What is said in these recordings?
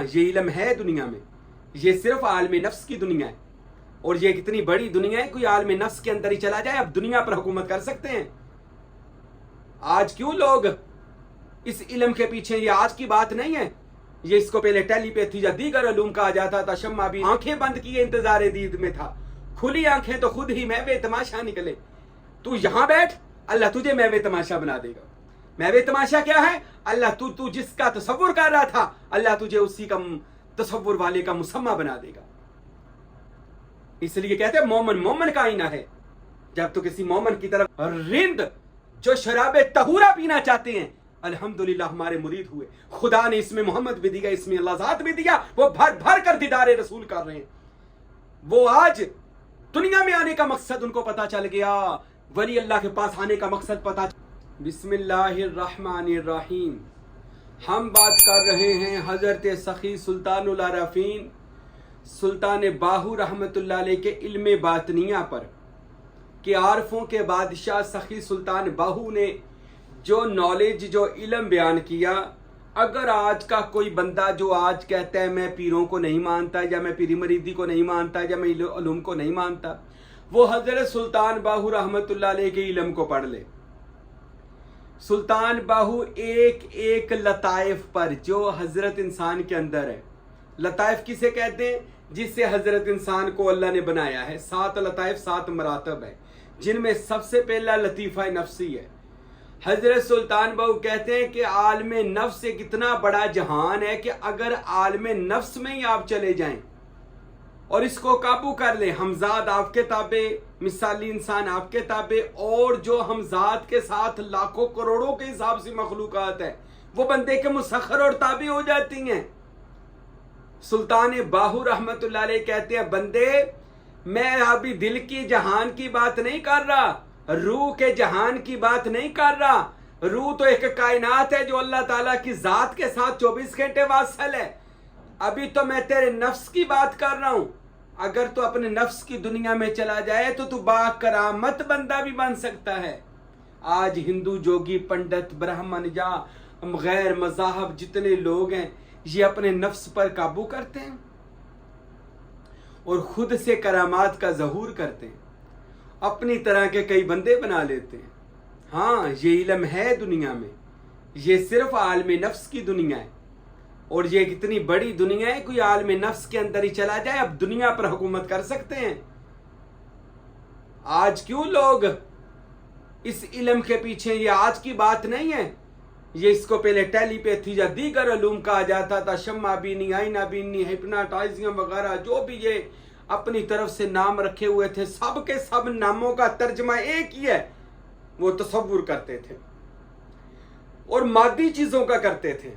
یہ علم ہے دنیا میں، یہ صرف عالم نفس کی دنیا ہے، اور یہ کتنی بڑی دنیا ہے، کوئی عالم نفس کے اندر ہی چلا جائے اب دنیا پر حکومت کر سکتے ہیں۔ آج کیوں لوگ اس علم کے پیچھے، یہ آج کی بات نہیں ہے، یہ اس کو پہلے ٹیلی پیتھی یا دیگر علوم کہا جاتا تھا۔ شمع بھی آنکھیں بند کیے انتظار دید میں تھا، کھلی آنکھیں تو خود ہی میوے تماشا نکلے۔ تو یہاں بیٹھ، اللہ تجھے میوے تماشا بنا دے گا۔ میوے تماشا کیا ہے؟ اللہ تو جس کا تصور کر رہا تھا، اللہ تجھے اسی کا تصور والے کا مسمع بنا دے گا۔ اس لیے کہتے ہیں مومن مومن کا آئینہ ہے۔ جب تو کسی مومن کی طرف رند جو شراب طہورہ پینا چاہتے ہیں، الحمدللہ ہمارے مرید ہوئے، خدا نے اس میں محمد بھی دیا، اس میں اللہ ذات بھی دیا، وہ بھر بھر کر دیدار رسول کر رہے ہیں۔ وہ آج دنیا میں آنے کا مقصد ان کو پتا چل گیا، ولی اللہ کے پاس آنے کا مقصد پتا چل۔ بسم اللہ الرحمن الرحیم۔ ہم بات کر رہے ہیں حضرت سخی سلطان العارفین سلطان باہو رحمت اللہ علیہ کے علم باطنیہ پر، کہ عارفوں کے بادشاہ سخی سلطان باہو نے جو نالج، جو علم بیان کیا، اگر آج کا کوئی بندہ جو آج کہتا ہے میں پیروں کو نہیں مانتا، یا میں پیری مریدی کو نہیں مانتا، یا میں علوم کو نہیں مانتا، وہ حضرت سلطان باہو رحمت اللہ علیہ کے علم کو پڑھ لے۔ سلطان باہو ایک ایک لطائف پر جو حضرت انسان کے اندر ہے، لطائف کسے کہتے ہیں؟ جس سے حضرت انسان کو اللہ نے بنایا ہے۔ 7 لطائف، 7 مراتب ہے، جن میں سب سے پہلا لطیفہ نفسی ہے۔ حضرت سلطان باہو کہتے ہیں کہ عالم نفس ایک اتنا بڑا جہان ہے کہ اگر عالم نفس میں ہی آپ چلے جائیں اور اس کو قابو کر لیں، ہمزاد آپ کے تابع، مثالی انسان آپ کے تابع، اور جو ہمزاد کے ساتھ لاکھوں کروڑوں کے حساب سے مخلوقات ہیں، وہ بندے کے مسخر اور تابع ہو جاتی ہیں۔ سلطان باہو رحمت اللہ علیہ کہتے ہیں بندے، میں ابھی دل کی جہان کی بات نہیں کر رہا، روح کے جہان کی بات نہیں کر رہا۔ روح تو ایک کائنات ہے جو اللہ تعالیٰ کی ذات کے ساتھ 24 گھنٹے واصل ہے۔ ابھی تو میں تیرے نفس کی بات کر رہا ہوں۔ اگر تو اپنے نفس کی دنیا میں چلا جائے تو با کرامت بندہ بھی بن سکتا ہے۔ آج ہندو، جوگی، پنڈت، برہمن یا غیر مذاہب جتنے لوگ ہیں، یہ اپنے نفس پر قابو کرتے ہیں اور خود سے کرامات کا ظہور کرتے ہیں، اپنی طرح کے کئی بندے بنا لیتے ہیں۔ ہاں، یہ علم ہے دنیا میں، یہ صرف عالم نفس کی دنیا ہے، اور یہ کتنی بڑی دنیا ہے، کوئی عالم نفس کے اندر ہی چلا جائے اب دنیا پر حکومت کر سکتے ہیں۔ آج کیوں لوگ اس علم کے پیچھے، یہ آج کی بات نہیں ہے، یہ اس کو پہلے ٹیلی پیتھی یا دیگر علوم کہا جاتا تھا۔ شمع بینی، آئینہ بینی، ہپناٹائزم وغیرہ، جو بھی یہ اپنی طرف سے نام رکھے ہوئے تھے، سب کے سب ناموں کا ترجمہ ایک ہی ہے، وہ تصور کرتے تھے اور مادی چیزوں کا کرتے تھے،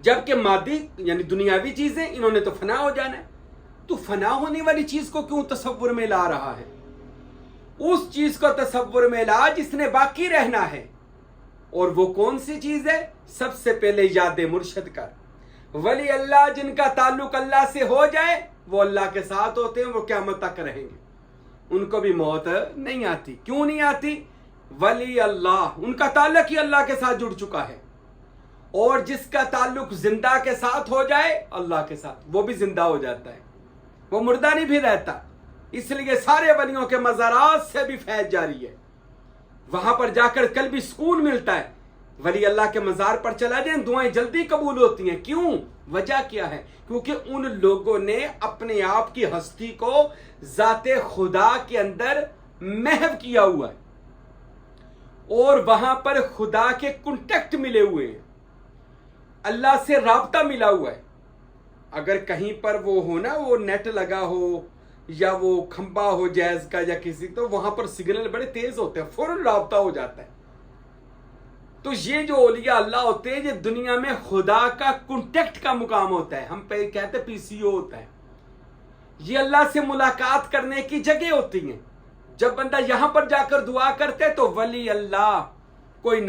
جبکہ مادی یعنی دنیاوی چیزیں انہوں نے تو فنا ہو جانا ہے۔ تو فنا ہونے والی چیز کو کیوں تصور میں لا رہا ہے؟ اس چیز کو تصور میں لا جس نے باقی رہنا ہے، اور وہ کون سی چیز ہے؟ سب سے پہلے یاد مرشد کر۔ ولی اللہ جن کا تعلق اللہ سے ہو جائے وہ اللہ کے ساتھ ہوتے ہیں، وہ قیامت تک رہیں گے، ان کو بھی موت نہیں آتی۔ کیوں نہیں آتی؟ ولی اللہ، ان کا تعلق ہی اللہ کے ساتھ جڑ چکا ہے، اور جس کا تعلق زندہ کے ساتھ ہو جائے اللہ کے ساتھ، وہ بھی زندہ ہو جاتا ہے، وہ مردہ نہیں بھی رہتا۔ اس لیے سارے ولیوں کے مزارات سے بھی فیض جاری ہے، وہاں پر جا کر قلبی سکون ملتا ہے۔ ولی اللہ کے مزار پر چلا جائیں، دعائیں جلدی قبول ہوتی ہیں۔ کیوں؟ وجہ کیا ہے؟ کیونکہ ان لوگوں نے اپنے آپ کی ہستی کو ذات خدا کے اندر محو کیا ہوا ہے، اور وہاں پر خدا کے کنٹیکٹ ملے ہوئے ہیں، اللہ سے رابطہ ملا ہوا ہے۔ اگر کہیں پر وہ ہو نا، وہ نیٹ لگا ہو یا وہ کھمبا ہو جیز کا یا کسی، تو وہاں پر سگنل بڑے تیز ہوتے ہیں، فوراً رابطہ ہو جاتا ہے۔ تو یہ جو اولیاء اللہ ہوتے ہیں، یہ دنیا میں خدا کا کنٹیکٹ کا مقام ہوتا ہے، ہم پہ کہتے ہیں PCO ہوتا ہے، یہ اللہ سے ملاقات کرنے کی جگہ ہوتی ہیں۔ جب بندہ یہاں پر جا کر دعا کرتے تو ولی اللہ، کوئی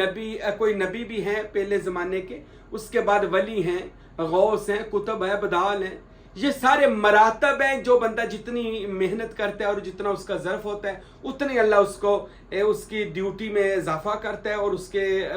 نبی بھی ہیں پہلے زمانے کے، اس کے بعد ولی ہیں، غوث ہیں، قطب ہیں، بدال ہیں، یہ سارے مراتب ہیں۔ جو بندہ جتنی محنت کرتا ہے اور جتنا اس کا ظرف ہوتا ہے، اتنے اللہ اس کو اس کی ڈیوٹی میں اضافہ کرتا ہے اور اس کے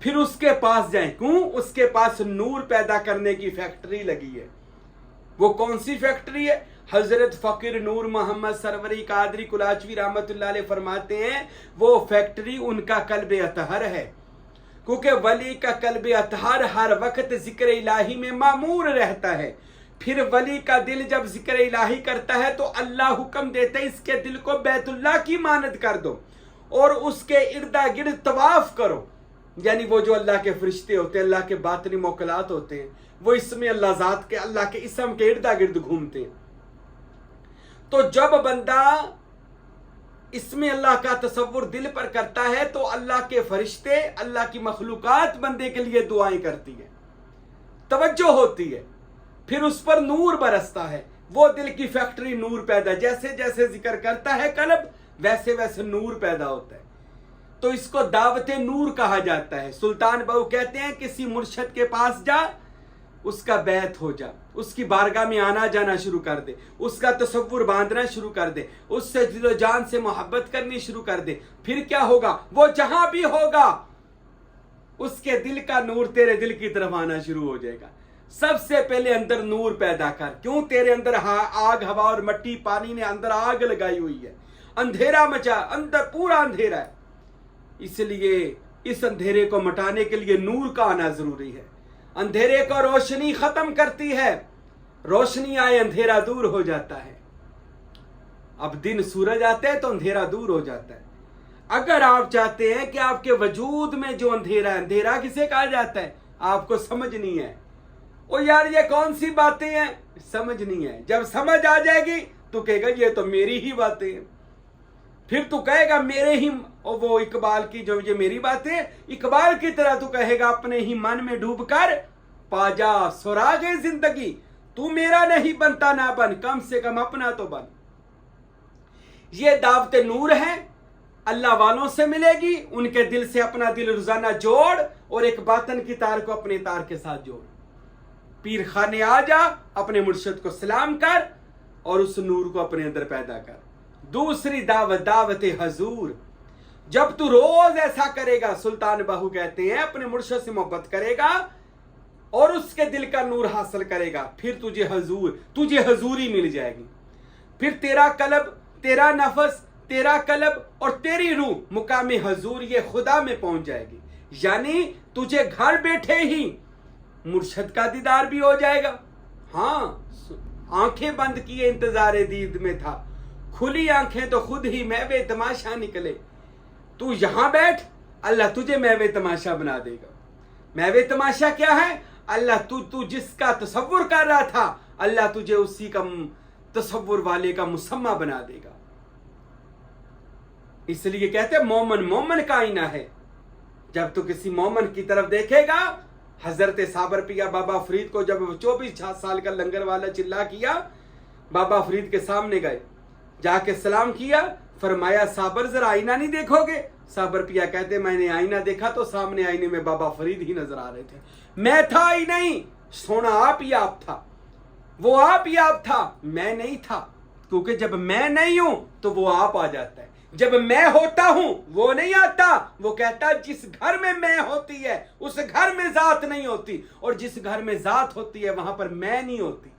پھر اس کے پاس جائیں. کیوں؟ اس کے پاس نور پیدا کرنے کی فیکٹری لگی ہے. وہ کون سی فیکٹری ہے؟ حضرت فقیر نور محمد سروری قادری کلاچوی رحمت اللہ علیہ فرماتے ہیں وہ فیکٹری ان کا قلب اطہر ہے، کیونکہ ولی کا قلب اطہر ہر وقت ذکر الہی میں معمور رہتا ہے. پھر ولی کا دل جب ذکر الہی کرتا ہے تو اللہ حکم دیتے اس کے دل کو بیت اللہ کی مانند کر دو اور اس کے اردا گرد طواف کرو. یعنی وہ جو اللہ کے فرشتے ہوتے ہیں، اللہ کے باطنی موکلات ہوتے ہیں، وہ اسم اللہ ذات کے، اللہ کے اسم کے اردا گرد گھومتے ہیں. تو جب بندہ اسم اللہ کا تصور دل پر کرتا ہے تو اللہ کے فرشتے، اللہ کی مخلوقات بندے کے لیے دعائیں کرتی ہے، توجہ ہوتی ہے، پھر اس پر نور برستا ہے. وہ دل کی فیکٹری نور پیدا، جیسے جیسے ذکر کرتا ہے قلب ویسے ویسے نور پیدا ہوتا ہے. تو اس کو دعوت نور کہا جاتا ہے. سلطان بہو کہتے ہیں کسی مرشد کے پاس جا، اس کا بیعت ہو جا، اس کی بارگاہ میں آنا جانا شروع کر دے، اس کا تصور باندھنا شروع کر دے، اس سے دل و جان سے محبت کرنی شروع کر دے. پھر کیا ہوگا؟ وہ جہاں بھی ہوگا اس کے دل کا نور تیرے دل کی طرف آنا شروع ہو جائے گا. سب سے پہلے اندر نور پیدا کر. کیوں؟ تیرے اندر آگ، ہوا اور مٹی پانی نے اندر آگ لگائی ہوئی ہے، اندھیرا مچا، اندر پورا اندھیرا ہے. اس لیے اس اندھیرے کو مٹانے کے لیے نور کا آنا ضروری ہے. اندھیرے کو روشنی ختم کرتی ہے، روشنی آئے اندھیرا دور ہو جاتا ہے. اب دن سورج آتا ہے تو اندھیرا دور ہو جاتا ہے. اگر آپ چاہتے ہیں کہ آپ کے وجود میں جو اندھیرا ہے، اندھیرا کسے کہا جاتا ہے آپ کو سمجھنی ہے. او یار یہ کون سی باتیں ہیں؟ سمجھنی ہے. جب سمجھ آ جائے گی تو کہے گا یہ تو میری ہی باتیں ہیں. پھر تو کہے گا میرے ہی، وہ اقبال کی جو یہ میری باتیں، اقبال کی طرح تو کہے گا اپنے ہی من میں ڈوب کر پا جا سراغ زندگی. تو میرا نہیں بنتا نہ بن، کم سے کم اپنا تو بن. یہ دعوت نور ہے، اللہ والوں سے ملے گی. ان کے دل سے اپنا دل روزانہ جوڑ اور ایک باطن کی تار کو اپنے تار کے ساتھ جوڑ. پیر خانے آ جا، اپنے مرشد کو سلام کر اور اس نور کو اپنے اندر پیدا کر. دوسری دعوت، دعوت حضور. جب تو روز ایسا کرے گا، سلطان باہو کہتے ہیں اپنے مرشد سے محبت کرے گا اور اس کے دل کا نور حاصل کرے گا، پھر تجھے حضوری مل جائے گی. پھر تیرا قلب، تیرا نفس، تیرا قلب اور تیری روح مقام حضور یہ خدا میں پہنچ جائے گی. یعنی تجھے گھر بیٹھے ہی مرشد کا دیدار بھی ہو جائے گا. ہاں، آنکھیں بند کیے انتظار دید میں تھا، کھلی آنکھیں تو خود ہی میوے تماشا نکلے. تو یہاں بیٹھ، اللہ تجھے میوے تماشا بنا دے گا. میوے تماشا کیا ہے؟ اللہ تو جس کا تصور کر رہا تھا، اللہ تجھے اسی کا تصور والے کا مسمہ بنا دے گا. اس لیے کہتے ہیں مومن کا آئینہ ہے. جب تو کسی مومن کی طرف دیکھے گا، حضرت صابر پیا بابا فرید کو جب 24 سال کا لنگر والا چلا کیا، بابا فرید کے سامنے گئے، جا کے سلام کیا، فرمایا صابر ذرا آئینہ نہیں دیکھو گے؟ صابر پیا کہتے میں نے آئینہ دیکھا تو سامنے آئینے میں بابا فرید ہی نظر آ رہے تھے. میں تھا ہی نہیں، سونا آپ ہی آپ تھا، وہ آپ ہی آپ تھا، میں نہیں تھا. کیونکہ جب میں نہیں ہوں تو وہ آپ آ جاتا ہے. جب میں ہوتا ہوں وہ نہیں آتا. وہ کہتا جس گھر میں ہوتی ہے اس گھر میں ذات نہیں ہوتی، اور جس گھر میں ذات ہوتی ہے وہاں پر میں نہیں ہوتی.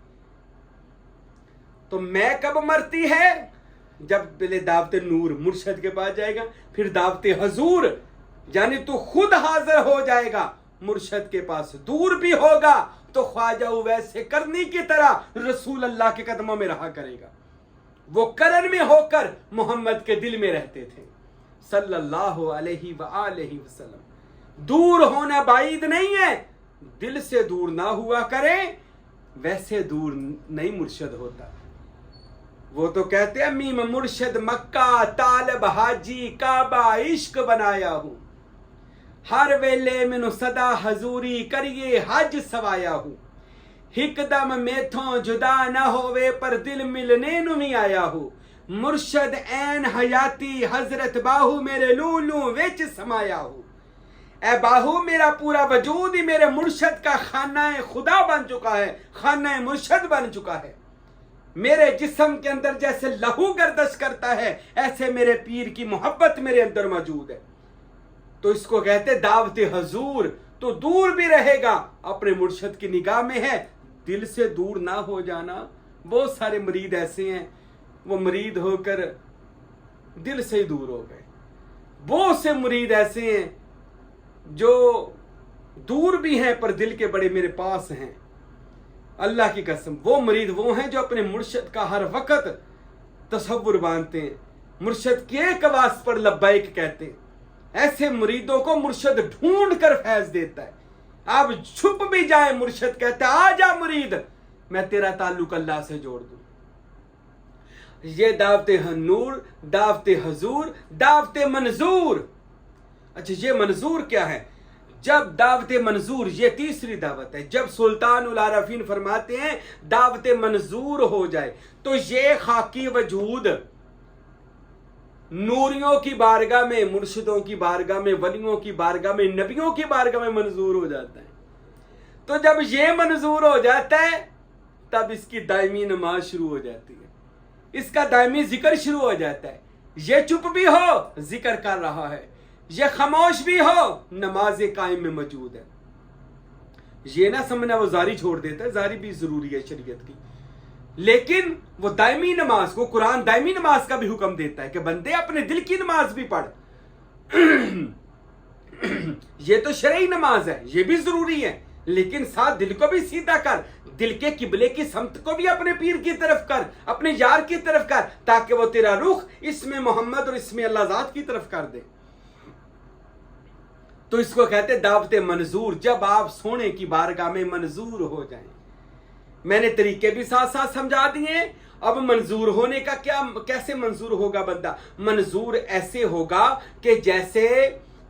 تو میں کب مرتی ہے؟ جب پہلے دعوت نور مرشد کے پاس جائے گا، پھر دعوت حضور، یعنی تو خود حاضر ہو جائے گا مرشد کے پاس. دور بھی ہوگا تو خواجہ ویسے کرنی کی طرح رسول اللہ کے قدموں میں رہا کرے گا. وہ کرن میں ہو کر محمد کے دل میں رہتے تھے صلی اللہ علیہ وآلہ وسلم. دور ہونا بعید نہیں ہے، دل سے دور نہ ہوا کرے، ویسے دور نہیں مرشد ہوتا. وہ تو کہتے ہیں میم مرشد مکہ طالب حاجی کعبہ عشق بنایا ہوں، ہر ویلے مینو صدا حضوری کریے حج سوایا ہوں. ہک دم میتھوں جدا نہ ہوئے پر دل ملنے نو بھی آیا ہوں. مرشد این حیاتی حضرت باہو میرے لولوں وچ سمایا ہوں. اے باہو میرا پورا وجود ہی میرے مرشد کا خانہ خدا بن چکا ہے، خانہ مرشد بن چکا ہے. میرے جسم کے اندر جیسے لہو گردش کرتا ہے، ایسے میرے پیر کی محبت میرے اندر موجود ہے. تو اس کو کہتے دعوت حضور. تو دور بھی رہے گا اپنے مرشد کی نگاہ میں ہے, دل سے دور نہ ہو جانا. بہت سارے مرید ایسے ہیں وہ مرید ہو کر دل سے ہی دور ہو گئے. بہت سے مرید ایسے ہیں جو دور بھی ہیں پر دل کے بڑے میرے پاس ہیں. اللہ کی قسم وہ مرید وہ ہیں جو اپنے مرشد کا ہر وقت تصور باندھتے ہیں, مرشد کی ایک آواز پر لبیک کہتے ہیں. ایسے مریدوں کو مرشد ڈھونڈ کر فیض دیتا ہے. آپ چھپ بھی جائیں مرشد کہتا ہے آ جا مرید, میں تیرا تعلق اللہ سے جوڑ دوں. یہ دعوت نور, دعوت حضور, دعوت منظور. اچھا یہ منظور کیا ہے؟ جب دعوت منظور, یہ تیسری دعوت ہے, جب سلطان العارفین فرماتے ہیں دعوت منظور ہو جائے تو یہ خاکی وجود نوریوں کی بارگاہ میں, مرشدوں کی بارگاہ میں, ولیوں کی بارگاہ میں, نبیوں کی بارگاہ میں منظور ہو جاتا ہے. تو جب یہ منظور ہو جاتا ہے تب اس کی دائمی نماز شروع ہو جاتی ہے, اس کا دائمی ذکر شروع ہو جاتا ہے. یہ چپ بھی ہو ذکر کر رہا ہے, یہ خاموش بھی ہو نماز قائم میں موجود ہے. یہ نہ سمجھنا وہ زاری چھوڑ دیتا ہے, زاری بھی ضروری ہے شریعت کی, لیکن وہ دائمی نماز کو, قرآن دائمی نماز کا بھی حکم دیتا ہے کہ بندے اپنے دل کی نماز بھی پڑھ. یہ تو شرعی نماز ہے, یہ بھی ضروری ہے, لیکن ساتھ دل کو بھی سیدھا کر, دل کے قبلے کی سمت کو بھی اپنے پیر کی طرف کر, اپنے یار کی طرف کر, تاکہ وہ تیرا رخ اسم محمد اور اسم اللہ ذات کی طرف کر دے. تو اس کو کہتے دعوت منظور, جب آپ سونے کی بارگاہ میں منظور ہو جائیں. میں نے طریقے بھی ساتھ ساتھ سمجھا دیے. اب منظور ہونے کا کیا, کیسے منظور ہوگا بندہ؟ منظور ایسے ہوگا کہ جیسے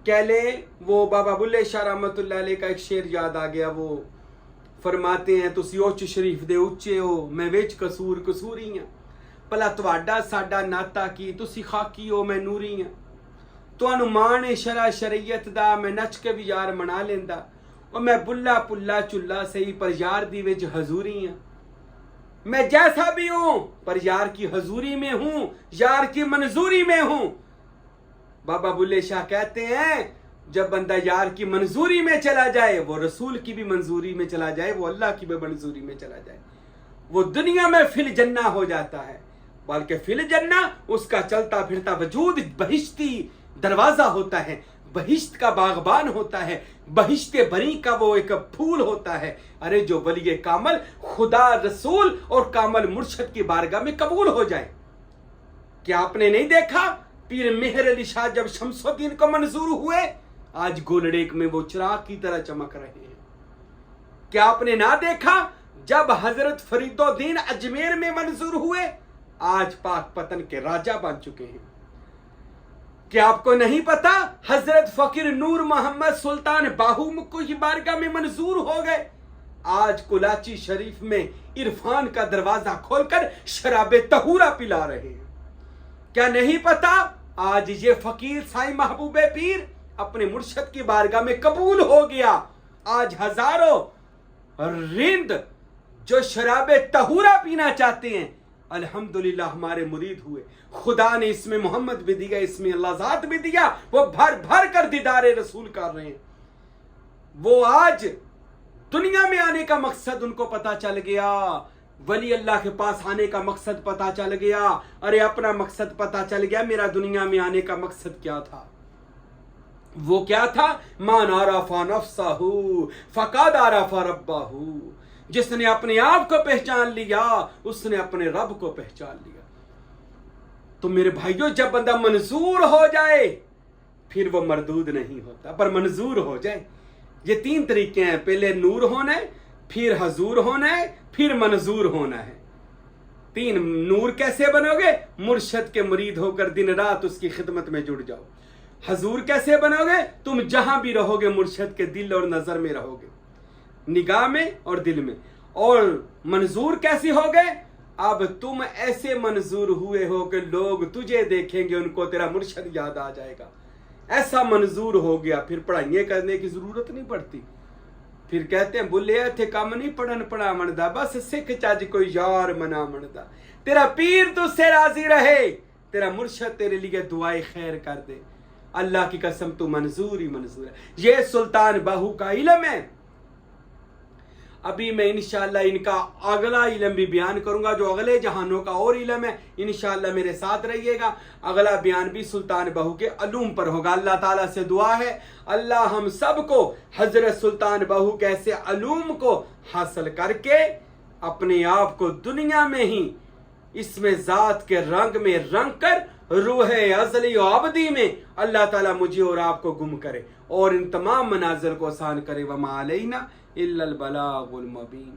کہہ لیں, وہ بابا بلے شاہ رحمت اللہ علیہ کا ایک شعر یاد آ گیا, وہ فرماتے ہیں تسی اوچ شریف دے اچے ہو میں وچ قصور قصوری ہاں, پلا تواڈا ساڈا ناتا کی تسی خاکی ہو میں نوری ہاں, تانوں مان شرع شریعت دا میں نچ کے بھی یار منا لیندا, اور میں بلا پلا چلا سہی پر یار دی وچ حضوری ہاں. میں جیسا بھی ہوں پر یار کی حضوری میں ہوں, یار کی منظوری میں ہوں. بابا بلے شاہ کہتے ہیں جب بندہ یار کی منظوری میں چلا جائے, وہ رسول کی بھی منظوری میں چلا جائے, وہ اللہ کی بھی منظوری میں چلا جائے, وہ دنیا میں فی الجنہ ہو جاتا ہے. بلکہ فی الجنہ اس کا چلتا پھرتا وجود بہشتی دروازہ ہوتا ہے, بہشت کا باغبان ہوتا ہے, بہشت بری کا وہ ایک پھول ہوتا ہے. ارے جو ولی کامل خدا رسول اور کامل مرشد کی بارگاہ میں قبول ہو جائے. کیا آپ نے نہیں دیکھا پیر مہر علی شاہ جب شمس الدین کو منظور ہوئے, آج گولڈیک میں وہ چراغ کی طرح چمک رہے ہیں. کیا آپ نے نہ دیکھا جب حضرت فرید الدین اجمیر میں منظور ہوئے, آج پاک پتن کے راجہ بن چکے ہیں. کیا آپ کو نہیں پتا حضرت فقیر نور محمد سلطان باہو مکو کی بارگاہ میں منظور ہو گئے, آج کلاچی شریف میں عرفان کا دروازہ کھول کر شراب طہورہ پلا رہے ہیں. کیا نہیں پتا آج یہ فقیر سائیں محبوب پیر اپنے مرشد کی بارگاہ میں قبول ہو گیا. آج ہزاروں رند جو شراب طہورہ پینا چاہتے ہیں الحمدللہ ہمارے مرید ہوئے. خدا نے اس میں محمد بھی دیا, اس میں اللہ ذات بھی دیا, وہ بھر بھر کر دیدار رسول کر رہے ہیں. وہ آج دنیا میں آنے کا مقصد ان کو پتا چل گیا, ولی اللہ کے پاس آنے کا مقصد پتا چل گیا. ارے اپنا مقصد پتا چل گیا, میرا دنیا میں آنے کا مقصد کیا تھا؟ وہ کیا تھا؟ من عرف نفسہ فقد عرف ربہ, جس نے اپنے آپ کو پہچان لیا اس نے اپنے رب کو پہچان لیا. تو میرے بھائیوں جب بندہ منظور ہو جائے پھر وہ مردود نہیں ہوتا, پر منظور ہو جائے. یہ تین طریقے ہیں, پہلے نور ہونا ہے, پھر حضور ہونا ہے, پھر منظور ہونا ہے. تین. نور کیسے بنو گے؟ مرشد کے مرید ہو کر دن رات اس کی خدمت میں جڑ جاؤ. حضور کیسے بنو گے؟ تم جہاں بھی رہو گے مرشد کے دل اور نظر میں رہو گے, نگاہ میں اور دل میں. اور منظور کیسی ہو گئے؟ اب تم ایسے منظور ہوئے ہو کہ لوگ تجھے دیکھیں گے, ان کو تیرا مرشد یاد آ جائے گا. ایسا منظور ہو گیا پھر پڑھائیے کرنے کی ضرورت نہیں پڑتی. پھر کہتے ہیں بلے تھے کم نہیں پڑھن پڑھا مندا, بس سکھ چج کوئی یار منا مندا. تیرا پیر تجھ سے راضی رہے, تیرا مرشد تیرے لیے دعائیں خیر کر دے. اللہ کی قسم تو منظور ہی منظور ہے. یہ سلطان بہو کا علم ہے. ابھی میں انشاءاللہ ان کا اگلا علم بھی بیان کروں گا جو اگلے جہانوں کا اور علم ہے. انشاءاللہ میرے ساتھ رہیے گا. اگلا بیان بھی سلطان بہو کے علوم پر ہوگا. اللہ تعالیٰ سے دعا ہے اللہ ہم سب کو حضرت سلطان بہو کے ایسے علوم کو حاصل کر کے اپنے آپ کو دنیا میں ہی اس میں ذات کے رنگ میں رنگ کر روح ازلی و ابدی میں اللہ تعالیٰ مجھے اور آپ کو گم کرے اور ان تمام مناظر کو آسان کرے. وما علینا الا البلاغ المبین.